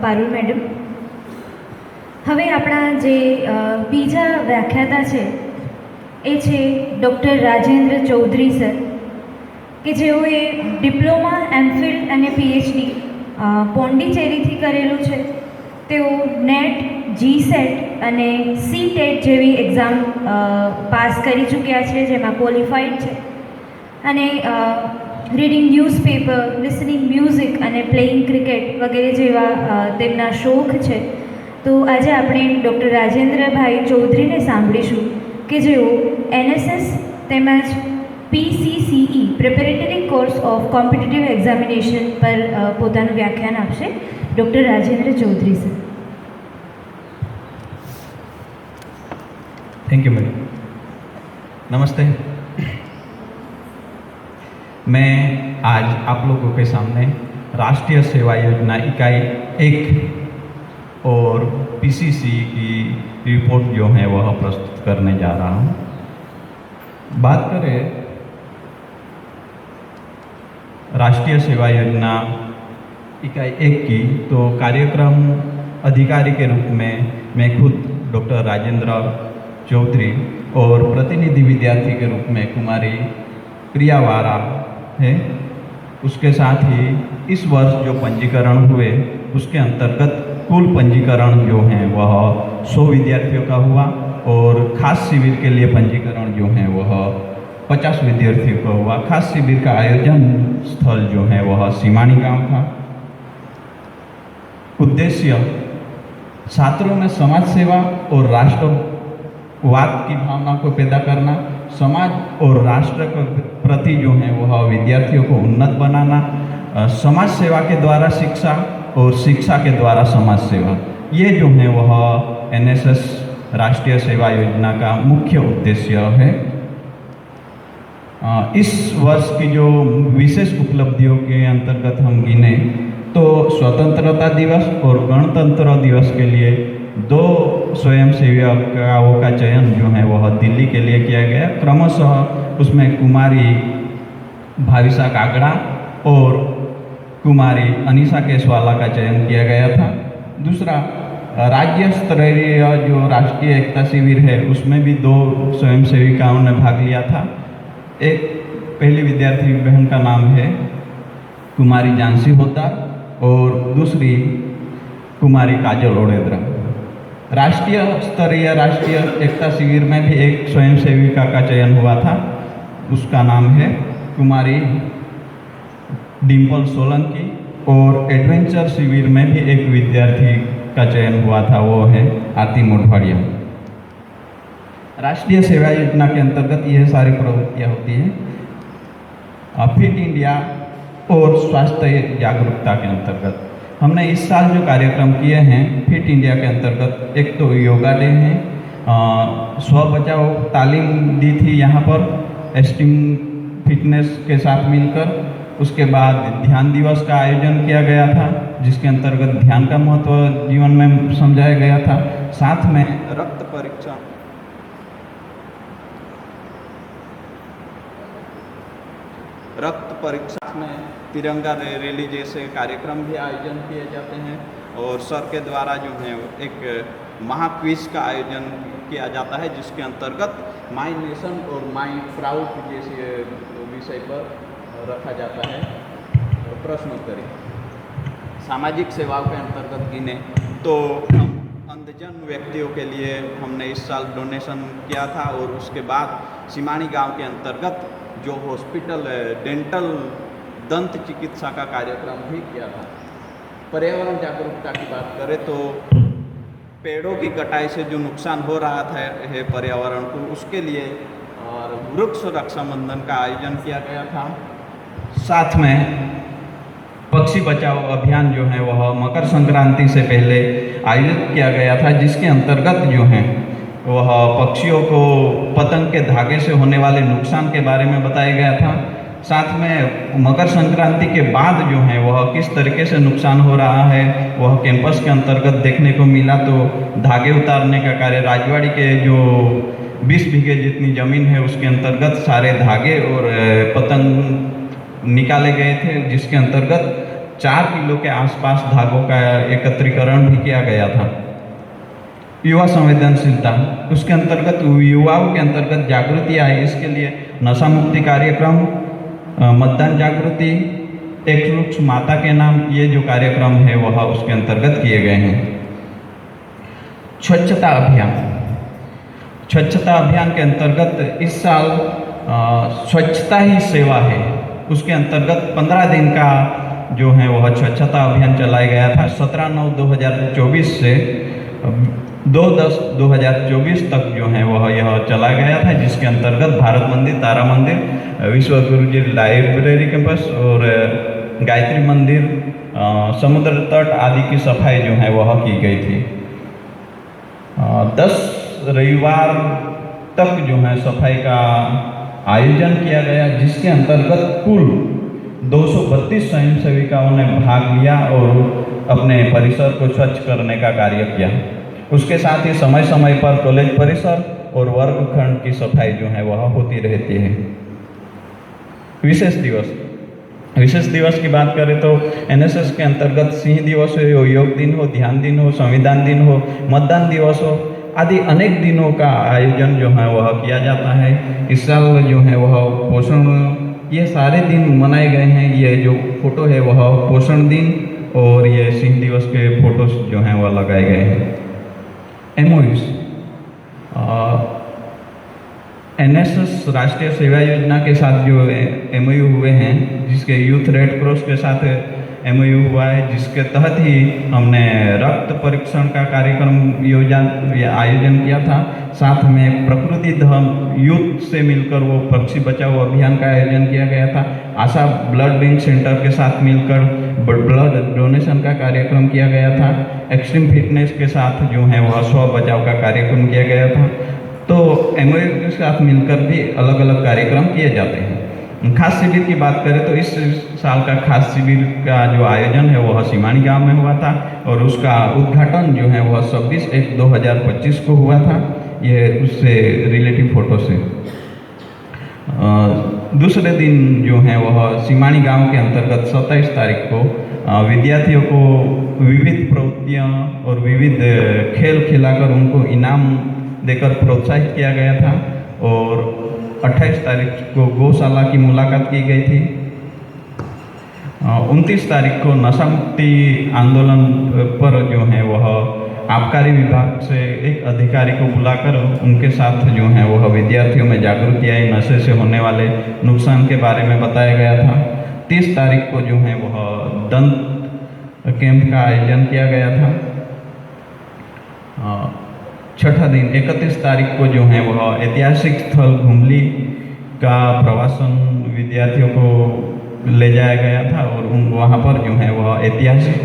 Parul madam. હવે આપણા જે બીજા વ્યાખ્યાતા છે એ છે ડૉક્ટર રાજેન્દ્ર ચૌધરી સર, કે જેઓએ ડિપ્લોમા, એમફિલ અને પીએચડી પોંડિચેરીથી કરેલું છે. તેઓ નેટ, જીસેટ અને સીટેટ જેવી એક્ઝામ પાસ કરી ચૂક્યા છે, જેમાં ક્વોલિફાઈડ છે. અને રીડિંગ ન્યૂઝપેપર, લિસનિંગ મ્યુઝિક અને પ્લેઇંગ ક્રિકેટ વગેરે જેવા તેમના શોખ છે. તો આજે આપણે ડૉક્ટર રાજેન્દ્રભાઈ ચૌધરીને સાંભળીશું કે જેઓ એનએસએસ તેમજ PCCE preparatory course of competitive examination પર પોતાનું વ્યાખ્યાન આપશે. Doctor Rajendra Chaudhary sir. Thank you madam. नमस्ते. मैं आज आप लोगों के सामने राष्ट्रीय सेवा योजना इकाई 1 और PCCE की रिपोर्ट जो है वह प्रस्तुत करने जा रहा हूँ. बात करें राष्ट्रीय सेवा योजना इकाई 1 की, तो कार्यक्रम अधिकारी के रूप में मैं खुद डॉक्टर राजेंद्र चौधरी और प्रतिनिधि विद्यार्थी के रूप में कुमारी प्रिया वारा है. उसके साथ ही इस वर्ष जो पंजीकरण हुए उसके अंतर्गत कुल पंजीकरण जो है वह 100 विद्यार्थियों का हुआ और खास शिविर के लिए पंजीकरण जो है वह 50 विद्यार्थियों का हुआ. खास शिविर का आयोजन स्थल जो है वह सिमानी गांव था. उद्देश्य छात्रों में समाज सेवा और राष्ट्रवाद की भावना को पैदा करना, समाज और राष्ट्र के प्रति जो है वह विद्यार्थियों को उन्नत बनाना, समाज सेवा के द्वारा शिक्षा और शिक्षा के द्वारा समाज सेवा, ये जो है वह एनएसएस राष्ट्रीय सेवा योजना का मुख्य उद्देश्य है. इस वर्ष की जो विशेष उपलब्धियों के अंतर्गत हम गिने तो स्वतंत्रता दिवस और गणतंत्र दिवस के लिए 2 स्वयंसेवकाओं का चयन जो है वह दिल्ली के लिए किया गया. क्रमशः उसमें कुमारी भाविसा कागड़ा और कुमारी अनीसा केसवाला का चयन किया गया था. दूसरा, राज्य स्तरीय जो राष्ट्रीय एकता शिविर है उसमें भी 2 स्वयंसेविकाओं ने भाग लिया था. एक पहली विद्यार्थी बहन का नाम है कुमारी जानसी होता और दूसरी कुमारी काजल ओडेद्रा. राष्ट्रीय स्तरीय राष्ट्रीय एकता शिविर में भी एक स्वयंसेविका का चयन हुआ था. उसका नाम है कुमारी डिम्पल सोलंकी. और एडवेंचर शिविर में भी एक विद्यार्थी का चयन हुआ था, वो है आरती मोढवाड़िया. राष्ट्रीय सेवा योजना के अंतर्गत यह सारी प्रवृत्तियाँ होती हैं. फिट इंडिया और स्वास्थ्य जागरूकता के अंतर्गत हमने इस साल जो कार्यक्रम किए हैं फिट इंडिया के अंतर्गत, एक तो योगा डे है, स्व बचाव तालीम दी थी यहाँ पर एस्टीम फिटनेस के साथ मिलकर. उसके बाद ध्यान दिवस का आयोजन किया गया था जिसके अंतर्गत ध्यान का महत्व जीवन में समझाया गया था. साथ में रक्त परीक्षा में तिरंगा रैली जैसे कार्यक्रम भी आयोजन किए जाते हैं. और सर के द्वारा जो है एक महाक्विज का आयोजन किया जाता है जिसके अंतर्गत माई नेशन और माई प्राउड जैसे विषय पर रखा जाता है प्रश्नोत्तरी. सामाजिक सेवाओं के अंतर्गत गिने तो हम अंधजन व्यक्तियों के लिए हमने इस साल डोनेशन किया था. और उसके बाद सिमानी गांव के अंतर्गत जो हॉस्पिटल डेंटल दंत चिकित्सा का कार्यक्रम भी किया था. पर्यावरण जागरूकता की बात करें तो पेड़ों की कटाई से जो नुकसान हो रहा था है पर्यावरण को, उसके लिए और वृक्ष रक्षाबंधन का आयोजन किया गया था. साथ में पक्षी बचाओ अभियान जो है वह मकर संक्रांति से पहले आयोजित किया गया था जिसके अंतर्गत जो है वह पक्षियों को पतंग के धागे से होने वाले नुकसान के बारे में बताया गया था. साथ में मकर संक्रांति के बाद जो है वह किस तरीके से नुकसान हो रहा है वह कैंपस के अंतर्गत देखने को मिला. तो धागे उतारने का कार्य राजवाड़ी के जो 20 बीघे जितनी ज़मीन है उसके अंतर्गत सारे धागे और पतंग निकाले गए थे जिसके अंतर्गत 4 किलो के आसपास धागों का एकत्रीकरण भी किया गया था। युवा संवेदनशीलता, उसके अंतर्गत युवाओं के अंतर्गत जागृति आई, इसके लिए नशा मुक्ति कार्यक्रम, मतदान जागृति, एक वृक्ष माता के नाम, ये जो कार्यक्रम है वह उसके अंतर्गत किए गए हैं। स्वच्छता अभियान, स्वच्छता अभियान के अंतर्गत इस साल स्वच्छता ही सेवा है, उसके अंतर्गत 15 दिन का जो है वह स्वच्छता अभियान चलाया गया था। 17/9/2024 से 2/10/2024 तक जो है वह यह चलाया गया था, जिसके अंतर्गत भारत मंदिर, तारा मंदिर, विश्व गुरु जी लाइब्रेरी कैंपस और गायत्री मंदिर, समुद्र तट आदि की सफाई जो है वह की गई थी। 10 रविवार तक जो है सफाई का आयोजन किया गया, जिसके अंतर्गत कुल 232 स्वयं सेविकाओं ने भाग लिया और अपने परिसर को स्वच्छ करने का कार्य किया। उसके साथ ही समय समय पर कॉलेज परिसर और वर्गखंड की सफाई जो है वह होती रहती है। विशेष दिवस की बात करें तो एनएसएस के अंतर्गत सिंह दिवस हो, योग दिन हो, ध्यान दिन हो, संविधान दिन हो, मतदान दिवस हो, आदि अनेक दिनों का आयोजन जो है वह किया जाता है। इस साल जो है वह पोषण, ये सारे दिन मनाए गए हैं। ये जो फोटो है वह पोषण दिन और ये सिंह दिवस के फोटोज जो हैं वह लगाए गए हैं। एमओयूज, एनएसएस राष्ट्रीय सेवा योजना के साथ जो एमओयू हुए हैं, जिसके यूथ रेड क्रॉस के साथ एमओयू हुआ है, जिसके तहत ही हमने रक्त परीक्षण का कार्यक्रम आयोजन किया था। साथ में प्रकृति धम यूथ से मिलकर वो पक्षी बचाओ अभियान का आयोजन किया गया था। आशा ब्लड बैंक सेंटर के साथ मिलकर ब्लड डोनेशन का कार्यक्रम किया गया था। एक्सट्रीम फिटनेस के साथ जो है वह स्व बचाव का कार्यक्रम किया गया था। तो एमओयू के साथ मिलकर भी अलग अलग कार्यक्रम किए जाते हैं। खास शिविर की बात करें तो इस साल का खास शिविर का जो आयोजन है वह सिमानी गांव में हुआ था और उसका उद्घाटन जो है वह 26/1/2025 को हुआ था। ये उससे रिलेटिव फोटो से। दूसरे दिन जो है वह सिमानी गांव के अंतर्गत 27 तारीख को विद्यार्थियों को विविध प्रवृत्तियाँ और विविध खेल खिलाकर उनको इनाम देकर प्रोत्साहित किया गया था। और 28 तारीख को गौशाला की मुलाकात की गई थी। 29 तारीख को नशा मुक्ति आंदोलन पर जो है वह आबकारी विभाग से एक अधिकारी को बुलाकर उनके साथ जो है वह विद्यार्थियों में जागृति आई, नशे से होने वाले नुकसान के बारे में बताया गया था। 30 तारीख को जो है वह दंत कैंप का आयोजन किया गया था। छठा दिन 31 तारीख को जो है वह ऐतिहासिक स्थल घुमली का प्रवासन विद्यार्थियों को ले जाया गया था और वहाँ पर जो है वह ऐतिहासिक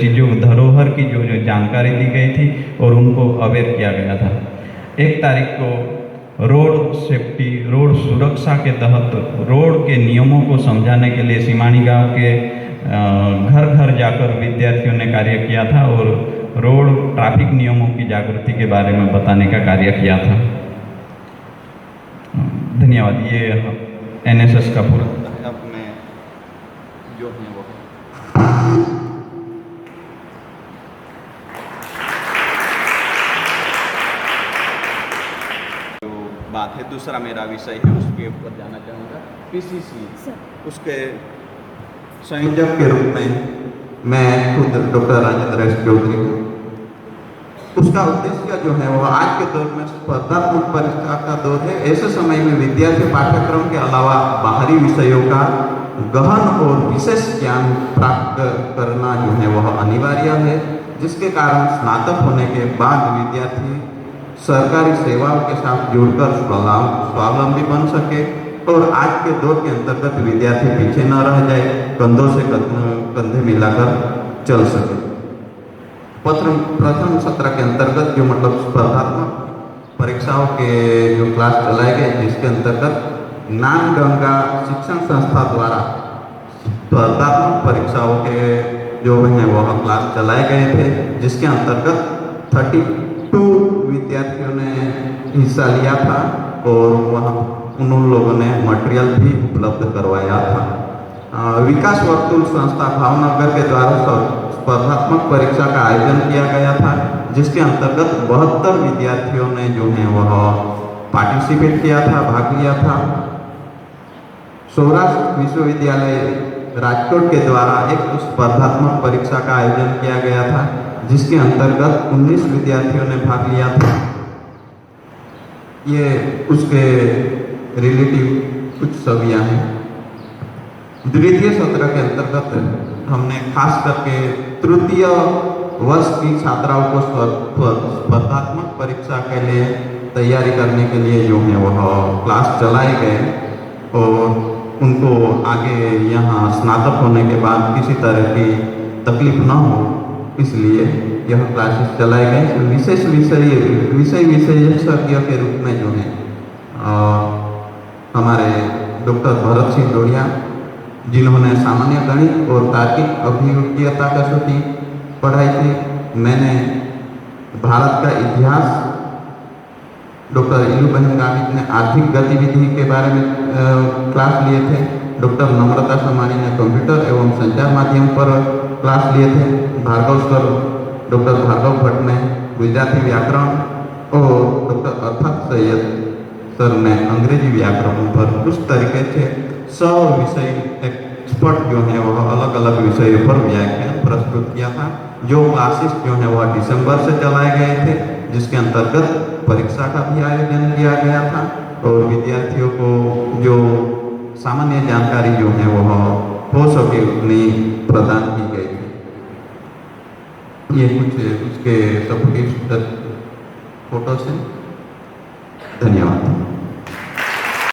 चीज़ों धरोहर की जो जानकारी दी गई थी और उनको अवेयर किया गया था। 1 तारीख को रोड सेफ्टी, रोड सुरक्षा के तहत रोड के नियमों को समझाने के लिए सिमानी गांव के घर घर जाकर विद्यार्थियों ने कार्य किया था और रोड ट्रैफिक नियमों की जागृति के बारे में बताने का कार्य किया था। धन्यवाद। ये एनएसएस का पूरा अपने जो है वो जो बात है, दूसरा मेरा विषय है उसके ऊपर जाना चाहूँगा। पीसीसी, उसके संयोजक के रूप में मैं खुद डॉक्टर राजेंद्र चौधरी हूँ। उसका उद्देश्य जो है वह आज के दौर में स्पर्धात्मक परीक्षा का दौर है। ऐसे समय में विद्यार्थी पाठ्यक्रम के अलावा बाहरी विषयों का गहन और विशेष ज्ञान प्राप्त करना जो है वह अनिवार्य है, जिसके कारण स्नातक होने के बाद विद्यार्थी सरकारी सेवाओं के साथ जुड़कर स्वावलंबी बन सके और आज के दौर के अंतर्गत विद्यार्थी पीछे न रह जाए, कंधों से कंधे मिलाकर चल सके। प्रथम सत्र के अंतर्गत जो मतलब स्पर्धात्मक परीक्षाओं के जो क्लास चलाए गए, जिसके अंतर्गत ज्ञान गंगा शिक्षण संस्था द्वारा स्पर्धात्मक परीक्षाओं के जो हैं वह क्लास चलाए गए थे, जिसके अंतर्गत 32 विद्यार्थियों ने हिस्सा लिया था और वहाँ उन लोगों ने मटेरियल भी उपलब्ध करवाया था। विकास वर्तुल संस्था भावनगर के द्वारा स्पर्धात्मक परीक्षा का आयोजन किया गया था, जिसके अंतर्गत 72 विद्यार्थियों ने जो है वह पार्टिसिपेट किया था, भाग लिया था। सौराष्ट्र विश्वविद्यालय राजकोट के द्वारा एक स्पर्धात्मक परीक्षा का आयोजन किया गया था, जिसके अंतर्गत 19 विद्यार्थियों ने भाग लिया था। ये उसके रिलेटिव कुछ छवियाँ हैं। द्वितीय सत्र के अंतर्गत हमने खास करके तृतीय वर्ष की छात्राओं को स्पर्धात्मक परीक्षा के लिए तैयारी करने के लिए जो है वह क्लास चलाए गए और उनको आगे यहाँ स्नातक होने के बाद किसी तरह की तकलीफ न हो, इसलिए यह क्लासेस चलाए गए। विशेषज्ञ के रूप में जो है हमारे डॉक्टर भरत सिंह डोडिया, जिन्होंने सामान्य गणित और तार्किक अभियोग्यता कसौटी पढ़ाई थी। मैंने भारत का इतिहास, डॉक्टर इलू बहन गामित ने आर्थिक गतिविधि के बारे में क्लास लिए थे। डॉक्टर नम्रता सोमानी ने कंप्यूटर एवं संचार माध्यम पर क्लास लिए थे। भार्गव सर, डॉक्टर भार्गव भट्ट ने गुजराती व्याकरण और डॉक्टर अर्थात सैयद सर ने अंग्रेजी व्याकरण पर उस तरीके से सब विषय एक्सपर्ट जो है वह अलग अलग विषयों पर व्याख्यान प्रस्तुत किया था। जो क्लासेस जो है वह दिसंबर से चलाए गए थे, जिसके अंतर्गत परीक्षा का भी आयोजन किया गया था और विद्यार्थियों को जो सामान्य जानकारी जो है वह हो सके उतनी प्रदान की गई थी। ये कुछ उसके सपोर्टिव फोटोस हैं। धन्यवाद।